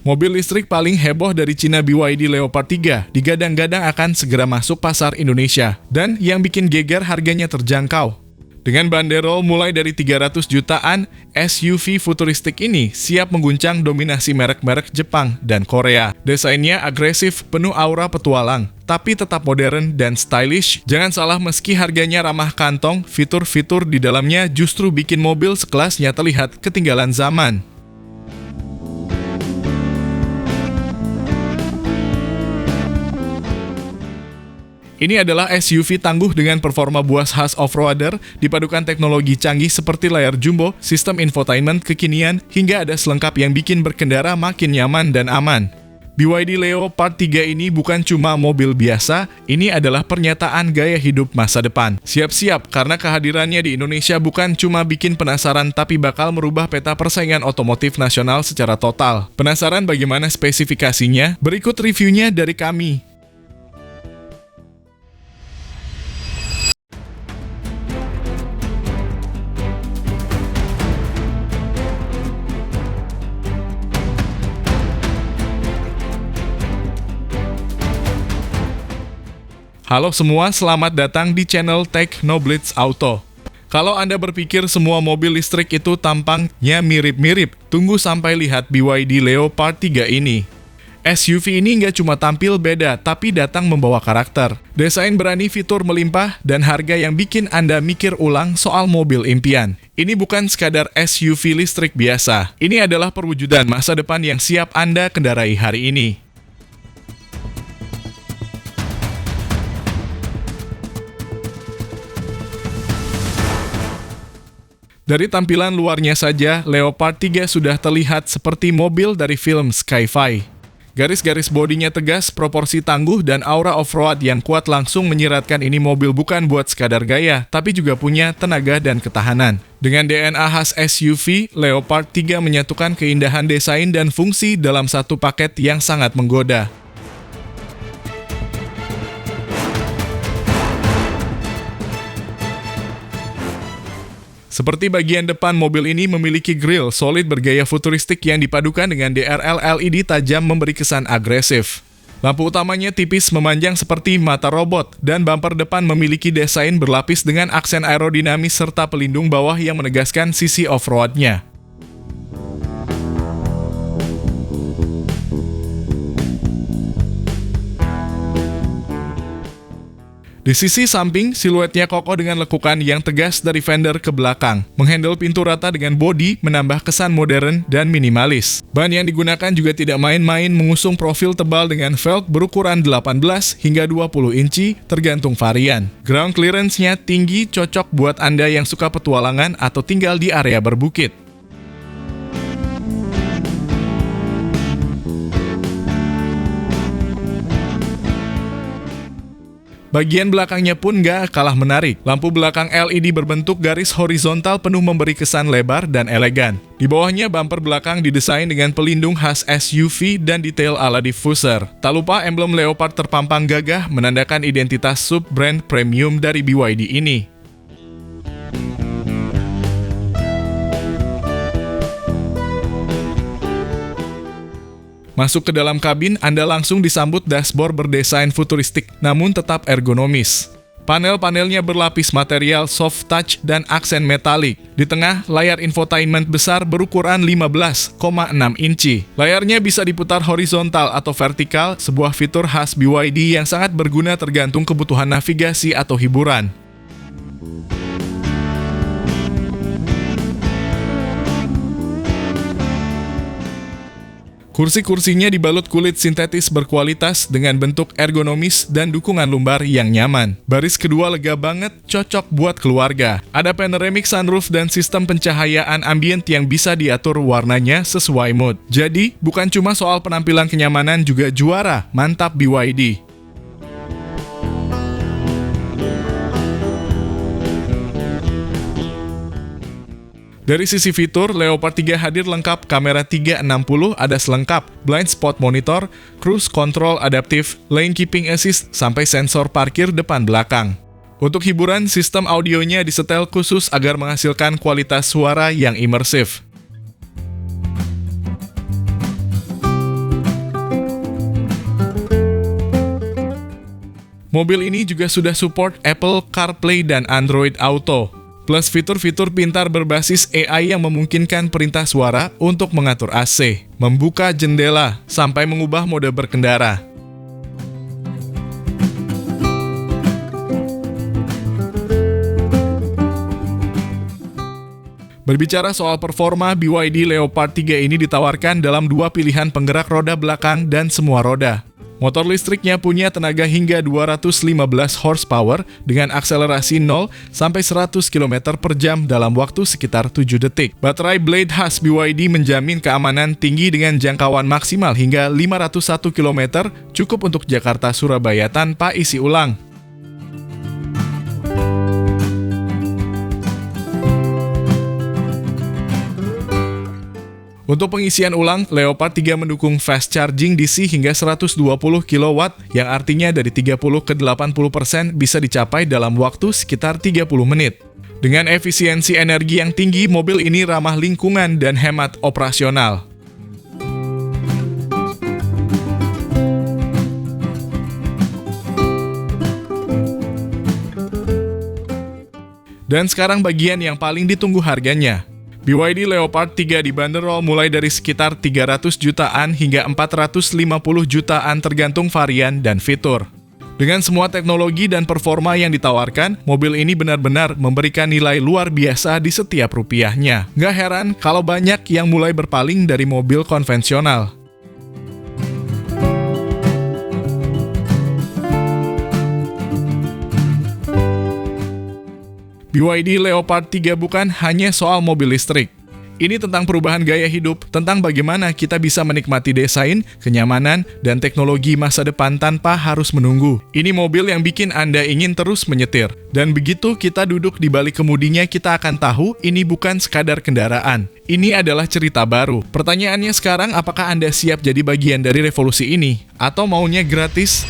Mobil listrik paling heboh dari Cina BYD Leopard 3 digadang-gadang akan segera masuk pasar Indonesia. Dan yang bikin geger harganya terjangkau. Dengan banderol mulai dari 300 jutaan, SUV futuristik ini siap mengguncang dominasi merek-merek Jepang dan Korea. Desainnya agresif, penuh aura petualang, tapi tetap modern dan stylish. Jangan salah, meski harganya ramah kantong, fitur-fitur di dalamnya justru bikin mobil sekelasnya terlihat ketinggalan zaman. Ini adalah SUV tangguh dengan performa buas khas off-roader, dipadukan teknologi canggih seperti layar jumbo, sistem infotainment kekinian, hingga ada selengkap yang bikin berkendara makin nyaman dan aman. BYD Leopard 3 ini bukan cuma mobil biasa, ini adalah pernyataan gaya hidup masa depan. Siap-siap, karena kehadirannya di Indonesia bukan cuma bikin penasaran, tapi bakal merubah peta persaingan otomotif nasional secara total. Penasaran bagaimana spesifikasinya? Berikut reviewnya dari kami. Halo semua, selamat datang di channel Technoblitz Auto. Kalau Anda berpikir semua mobil listrik itu tampangnya mirip-mirip, tunggu sampai lihat BYD Leopard 3 ini. SUV ini nggak cuma tampil beda, tapi datang membawa karakter. Desain berani, fitur melimpah, dan harga yang bikin Anda mikir ulang soal mobil impian. Ini bukan sekadar SUV listrik biasa. Ini adalah perwujudan masa depan yang siap Anda kendarai hari ini. Dari tampilan luarnya saja, Leopard 3 sudah terlihat seperti mobil dari film sci-fi. Garis-garis bodinya tegas, proporsi tangguh, dan aura off-road yang kuat langsung menyiratkan ini mobil bukan buat sekadar gaya, tapi juga punya tenaga dan ketahanan. Dengan DNA khas SUV, Leopard 3 menyatukan keindahan desain dan fungsi dalam satu paket yang sangat menggoda. Seperti bagian depan, mobil ini memiliki grill solid bergaya futuristik yang dipadukan dengan DRL LED tajam memberi kesan agresif. Lampu utamanya tipis memanjang seperti mata robot, dan bumper depan memiliki desain berlapis dengan aksen aerodinamis serta pelindung bawah yang menegaskan sisi off-roadnya. Di sisi samping, siluetnya kokoh dengan lekukan yang tegas dari fender ke belakang. Menghandle pintu rata dengan bodi menambah kesan modern dan minimalis. Ban yang digunakan juga tidak main-main, mengusung profil tebal dengan velg berukuran 18 hingga 20 inci tergantung varian. Ground clearance-nya tinggi, cocok buat Anda yang suka petualangan atau tinggal di area berbukit. Bagian belakangnya pun nggak kalah menarik. Lampu belakang LED berbentuk garis horizontal penuh memberi kesan lebar dan elegan. Di bawahnya, bumper belakang didesain dengan pelindung khas SUV dan detail ala diffuser. Tak lupa emblem Leopard terpampang gagah menandakan identitas sub-brand premium dari BYD ini. Masuk ke dalam kabin, Anda langsung disambut dashboard berdesain futuristik, namun tetap ergonomis. Panel-panelnya berlapis material soft touch dan aksen metalik. Di tengah, layar infotainment besar berukuran 15,6 inci. Layarnya bisa diputar horizontal atau vertikal, sebuah fitur khas BYD yang sangat berguna tergantung kebutuhan navigasi atau hiburan. Kursi-kursinya dibalut kulit sintetis berkualitas dengan bentuk ergonomis dan dukungan lumbar yang nyaman. Baris kedua lega banget, cocok buat keluarga. Ada panoramic sunroof dan sistem pencahayaan ambient yang bisa diatur warnanya sesuai mood. Jadi, bukan cuma soal penampilan, kenyamanan juga juara. Mantap BYD! Dari sisi fitur, Leopard 3 hadir lengkap kamera 360, ada selengkap, blind spot monitor, cruise control adaptif, lane keeping assist, sampai sensor parkir depan belakang. Untuk hiburan, sistem audionya disetel khusus agar menghasilkan kualitas suara yang imersif. Mobil ini juga sudah support Apple CarPlay dan Android Auto, plus fitur-fitur pintar berbasis AI yang memungkinkan perintah suara untuk mengatur AC, membuka jendela, sampai mengubah mode berkendara. Berbicara soal performa, BYD Leopard 3 ini ditawarkan dalam dua pilihan penggerak roda belakang dan semua roda. Motor listriknya punya tenaga hingga 215 horsepower dengan akselerasi 0 sampai 100 km per jam dalam waktu sekitar 7 detik. Baterai Blade khas BYD menjamin keamanan tinggi dengan jangkauan maksimal hingga 501 km, cukup untuk Jakarta-Surabaya tanpa isi ulang. Untuk pengisian ulang, Leopard 3 mendukung fast charging DC hingga 120 kW, yang artinya dari 30 ke 80% bisa dicapai dalam waktu sekitar 30 menit. Dengan efisiensi energi yang tinggi, mobil ini ramah lingkungan dan hemat operasional. Dan sekarang bagian yang paling ditunggu harganya. BYD Leopard 3 dibanderol mulai dari sekitar 300 jutaan hingga 450 jutaan tergantung varian dan fitur. Dengan semua teknologi dan performa yang ditawarkan, mobil ini benar-benar memberikan nilai luar biasa di setiap rupiahnya. Nggak heran kalau banyak yang mulai berpaling dari mobil konvensional. BYD Leopard 3 bukan hanya soal mobil listrik. Ini tentang perubahan gaya hidup, tentang bagaimana kita bisa menikmati desain, kenyamanan, dan teknologi masa depan tanpa harus menunggu. Ini mobil yang bikin Anda ingin terus menyetir. Dan begitu kita duduk di balik kemudinya, kita akan tahu ini bukan sekadar kendaraan. Ini adalah cerita baru. Pertanyaannya sekarang, apakah Anda siap jadi bagian dari revolusi ini? Atau maunya gratis?